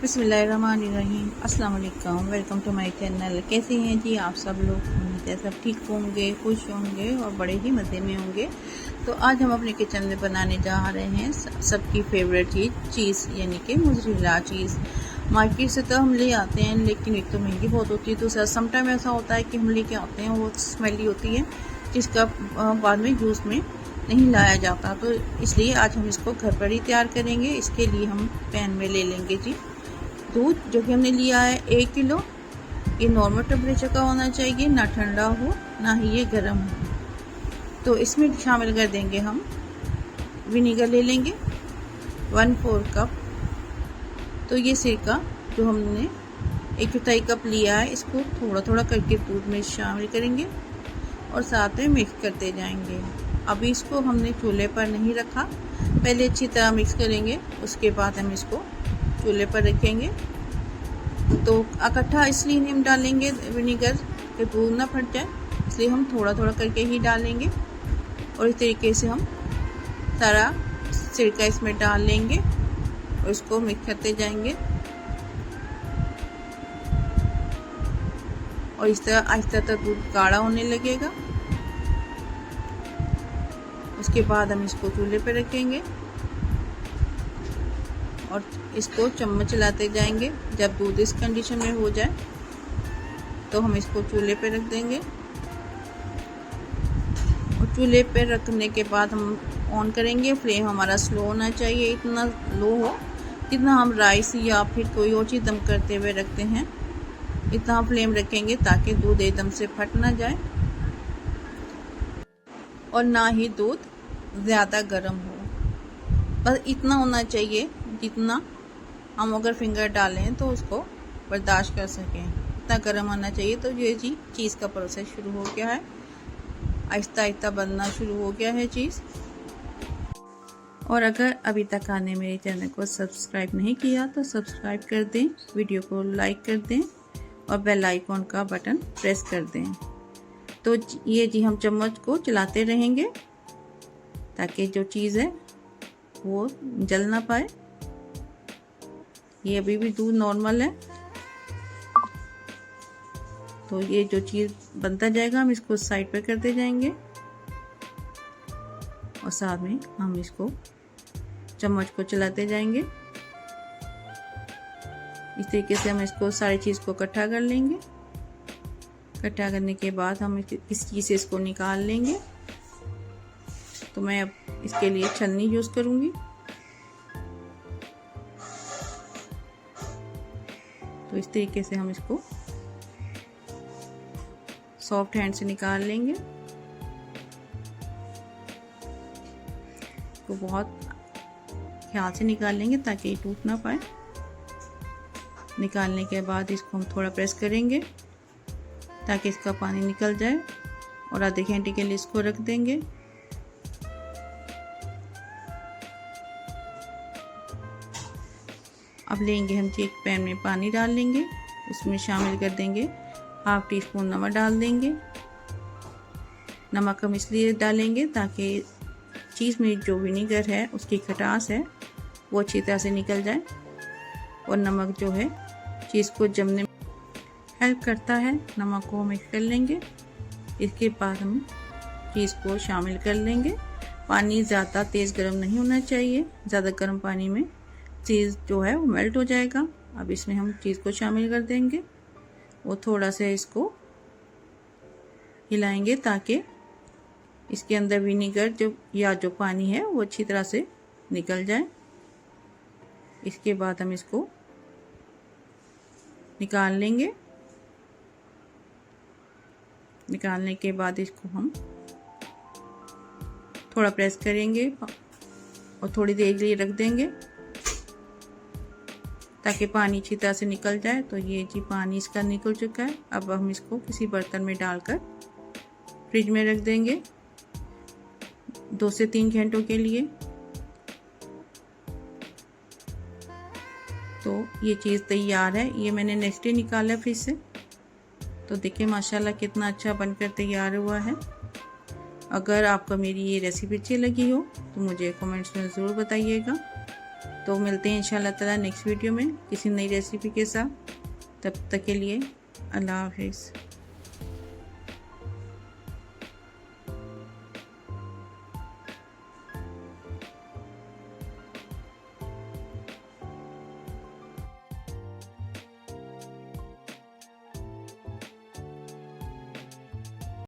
बिस्मिल्लाहिर्रहमानिर्रहीम। अस्सलाम वालेकुम, वेलकम टू माय चैनल। कैसे हैं जी आप सब लोग? उम्मीद है सब ठीक होंगे, खुश होंगे और बड़े ही मज़े में होंगे। तो आज हम अपने किचन में बनाने जा रहे हैं सबकी फेवरेट चीज़ यानी कि मोज़रेला चीज़। मार्केट से तो हम ले आते हैं, लेकिन एक तो महंगी बहुत होती है, तो समटाइम ऐसा होता है कि हम लेके आते हैं वो स्मेली होती है, जिसका बाद में यूज़ में नहीं लाया जाता। तो इसलिए आज हम इसको घर पर ही तैयार करेंगे। इसके लिए हम पैन में ले लेंगे जी दूध, जो कि हमने लिया है 1 किलो। ये नॉर्मल टेम्परेचर का होना चाहिए, ना ठंडा हो ना ही ये गर्म हो। तो इसमें शामिल कर देंगे हम विनीगर, ले लेंगे 1/4 कप। तो ये सिरका जो हमने 1/4 कप लिया है, इसको थोड़ा थोड़ा करके दूध में शामिल करेंगे और साथ में मिक्स करते जाएंगे। अभी इसको हमने चूल्हे पर नहीं रखा, पहले अच्छी तरह मिक्स करेंगे, उसके बाद हम इसको चूल्हे पर रखेंगे। तो इकट्ठा इसलिए नहीं हम डालेंगे विनीगर कि दूध ना फट जाए, इसलिए हम थोड़ा थोड़ा करके ही डालेंगे। और इस तरीके से हम सारा सिरका इसमें डाल लेंगे और इसको मिक्स करते जाएंगे। और इस तरह आहिस्ता तक दूध गाढ़ा होने लगेगा। उसके बाद हम इसको चूल्हे पर रखेंगे और इसको चम्मच चलाते जाएंगे। जब दूध इस कंडीशन में हो जाए तो हम इसको चूल्हे पे रख देंगे। और चूल्हे पे रखने के बाद हम ऑन करेंगे। फ्लेम हमारा स्लो होना चाहिए, इतना लो हो जितना हम राइस या फिर कोई और चीज़ दम करते हुए रखते हैं, इतना फ्लेम रखेंगे ताकि दूध एकदम से फट ना जाए और ना ही दूध ज़्यादा गर्म हो। बस इतना होना चाहिए जितना हम अगर फिंगर डालें तो उसको बर्दाश्त कर सकें, इतना गर्म होना चाहिए। तो ये जी चीज़ का प्रोसेस शुरू हो गया है, आहिस्ता आहिस्ता बनना शुरू हो गया है चीज़। और अगर अभी तक आपने मेरे चैनल को सब्सक्राइब नहीं किया तो सब्सक्राइब कर दें, वीडियो को लाइक कर दें और बेल आइकॉन का बटन प्रेस कर दें। तो ये जी हम चम्मच को चलाते रहेंगे ताकि जो चीज़ है वो जल ना पाए। ये अभी भी दूध नॉर्मल है, तो ये जो चीज़ बनता जाएगा हम इसको साइड पे करते जाएंगे और साथ में हम इसको चम्मच को चलाते जाएंगे। इस तरीके से हम इसको सारी चीज़ को इकट्ठा कर लेंगे। इकट्ठा करने के बाद हम इस चीज़ से इसको निकाल लेंगे। तो मैं अब इसके लिए छलनी यूज़ करूँगी। तो इस तरीके से हम इसको सॉफ्ट हैंड से निकाल लेंगे। तो बहुत ख्याल से निकाल लेंगे ताकि ये टूट ना पाए। निकालने के बाद इसको हम थोड़ा प्रेस करेंगे ताकि इसका पानी निकल जाए और आधे घंटे के लिए इसको रख देंगे। अब लेंगे हम एक पैन में पानी डाल लेंगे, उसमें शामिल कर देंगे 1/2 टीस्पून नमक डाल देंगे। नमक हम इसलिए डालेंगे ताकि चीज़ में जो विनीगर है उसकी खटास है वो अच्छी तरह से निकल जाए और नमक जो है चीज़ को जमने में हेल्प करता है। नमक को मिक्स कर लेंगे। इसके बाद हम चीज़ को शामिल कर लेंगे। पानी ज़्यादा तेज़ गर्म नहीं होना चाहिए, ज़्यादा गर्म पानी में चीज़ जो है वो मेल्ट हो जाएगा। अब इसमें हम चीज़ को शामिल कर देंगे और थोड़ा सा इसको हिलाएंगे ताकि इसके अंदर विनीगर जो पानी है वो अच्छी तरह से निकल जाए। इसके बाद हम इसको निकाल लेंगे। निकालने के बाद इसको हम थोड़ा प्रेस करेंगे और थोड़ी देर के लिए रख देंगे ताकि पानी अच्छी तरह से निकल जाए। तो ये जी पानी इसका निकल चुका है। अब हम इसको किसी बर्तन में डालकर फ्रिज में रख देंगे 2 से 3 घंटों के लिए। तो ये चीज़ तैयार है। ये मैंने नेक्स्ट डे निकाला फ्रिज से। तो देखिए माशाल्लाह कितना अच्छा बनकर तैयार हुआ है। अगर आपको मेरी ये रेसिपी अच्छी लगी हो तो मुझे कमेंट्स में ज़रूर बताइएगा। तो मिलते हैं इंशाल्लाह ताला नेक्स्ट वीडियो में किसी नई रेसिपी के साथ। तब तक के लिए अल्लाह हाफिज़।